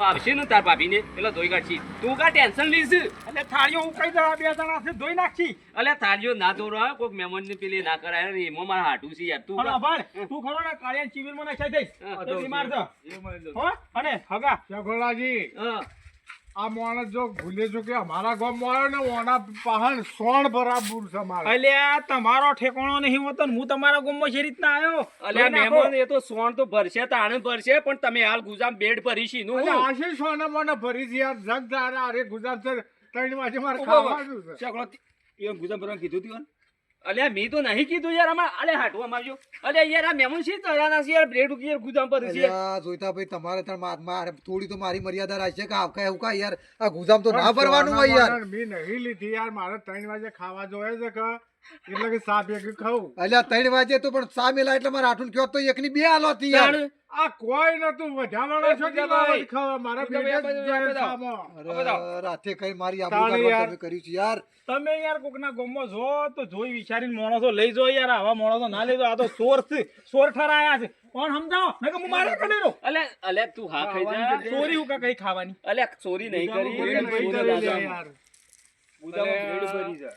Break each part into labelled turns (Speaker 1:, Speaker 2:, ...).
Speaker 1: આવશે ને તાર ભાભીને એટલે ધોઈ કાઢશી તું કા ટેન્શન લીસ
Speaker 2: એટલે થાળીઓ હું કઈ દઉં બે જણા છે ધોઈ નાખી
Speaker 1: એટલે થાળીઓ ના દોરો કોઈક મહેમાન ને પેલી ના કરાય ને એમાં મારા હાટું છે યાર તું
Speaker 2: પણ અભાર તું ખરો ને કાળિયા સિવિલ માં નાખાઈ દઈશ તો બીમાર છે હો અને હગા
Speaker 3: ચકોલાજી
Speaker 1: હા
Speaker 3: આ માણસ જો ભૂલે છો કે અમારા ગામમાં આવ્યો ને ઓના પહાણ સોણ બરાબર છે મારે
Speaker 2: અલ્યા તમારો ઠેકાણો નહીં હોતો ને હું તમારા ગામમાં જે રીતના આવ્યો
Speaker 1: અલ્યા મહેમાન એ તો સોણ તો ભરશે તાણે ભરશે પણ તમે હાલ ગુજામ બેડ ભરીશી નું
Speaker 3: અરે આશી સોના મને ભરી છે યાર જગ દારા અરે ગુજરાત સર ત્રણ વાગે મારે ખાવાનું છે
Speaker 1: ચકલો એ ગુજામ ભરવાનું કીધું તું અલ્યા મેં તો નહીં કીધું યાર અમાર અલે હાટવા મારજો અલ્યા યાર આ મહેમાન છે તરાના છે યાર બ્રેડ ઉકી ગુજામ પર છે
Speaker 4: જોઈતા ભાઈ તમારે ત્યાં મારે થોડી તો મારી મર્યાદા રાખશે કે આવકા એવું કા યાર આ ગુજામ તો ના ભરવાનું હોય યાર
Speaker 3: મેં નહીં લીધી યાર મારે 3 વાગે ખાવા જોઈએ છે કે એટલે કે સાપ એક ખાવું
Speaker 4: અલ્યા 3 વાગે તો પણ સા મેલા એટલે મારે આઠું કયો તો એકની બે હાલો હતી યાર
Speaker 3: આ કોઈ નતું વધારવાનો છો કે ખાવા મારા બેટા જાય સામો
Speaker 4: અરે રાતે કઈ મારી આબરૂ કાઢવા તમે કર્યું છે યાર
Speaker 2: તમે યાર કોકના ગામમાં જો તો જોઈ વિચારીને માણસો લઈ જો યાર આવા માણસો ના લઈ જો આ તો ચોર છે ચોર ઠરાયા છે કોણ સમજાવો નકર હું મારે કરી દઉં
Speaker 1: અલે તું હા ખાઈ જા
Speaker 2: ચોરી હું કઈ ખાવાની
Speaker 1: અલે ચોરી નહીં કરી
Speaker 3: યાર
Speaker 1: ગુજામ બેડ ભરી જા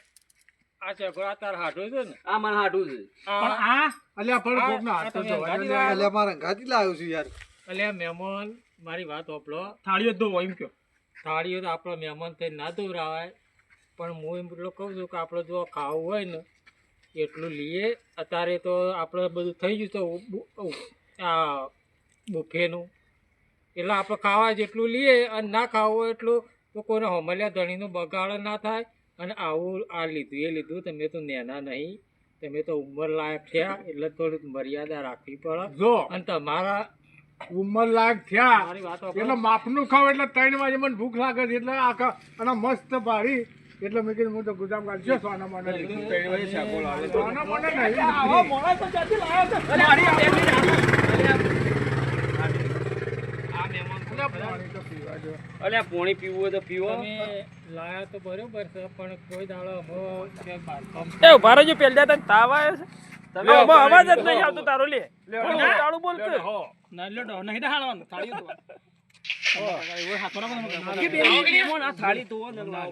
Speaker 2: આ ચકરા તાર હાટો છે ને
Speaker 1: આ મારા હાટું છે
Speaker 2: પણ આ
Speaker 3: અલ્યા પણ કોકના હાથ તો જોવા દે યાર.
Speaker 4: અલ્યા મારા ગાડી લાવ્યો છું યાર
Speaker 2: અલ્યા મહેમાન મારી વાત ઓપલો થાળીઓ જ દો એમ કયો થાળીઓ તો આપણો મહેમાન થઈ ના દોરાવાય પણ હું એમ એટલું કહું છું કે આપણે જો ખાવું હોય ને એટલું લઈએ અત્યારે તો આપણે બધું થઈ ગયું તો આ બુફેનું એટલે આપણે ખાવા જેટલું લઈએ અને ના ખાવું હોય એટલું તો કોઈને હમલ્યા ધણીનો બગાડ ના થાય અને આવું આ લીધું એ લીધું તમે તો નેના નહીં તમે તો ઉંમર લાયક થયા એટલે થોડી મર્યાદા રાખવી પડે
Speaker 3: જો
Speaker 2: અને તમારા
Speaker 3: ઉંમર લાયક થયા
Speaker 2: મારી વાત
Speaker 3: એટલે માપનું ખાવ એટલે 3 વાગે મને ભૂખ લાગે છે એટલે આખા અને મસ્ત ભારી એટલે મેં કીધું હું તો ગુજામ કાઢશે સોના મને લીધું 3 વાગે શાકો લાવે સોના મને નહીં
Speaker 2: આવા મોણા તો ક્યાંથી લાવ્યો છે? અરે મારી આ બેબી આ મહેમાન
Speaker 3: પાણી તો પીવા દો.
Speaker 1: અલ્યા પાણી પીવું હોય તો પીવો
Speaker 2: તમે લાયા તો બરોબર છે પણ કોઈ દાડો એ ઉભા રહેજો પેલ દેતા તાવ આવે છે તમે અવાજ જ નહીં આવતો તારો લે તાળું બોલ કે ના લે નહીં ડાળવાનું થાળી તો
Speaker 1: થાળી ધોવો ને લાવો.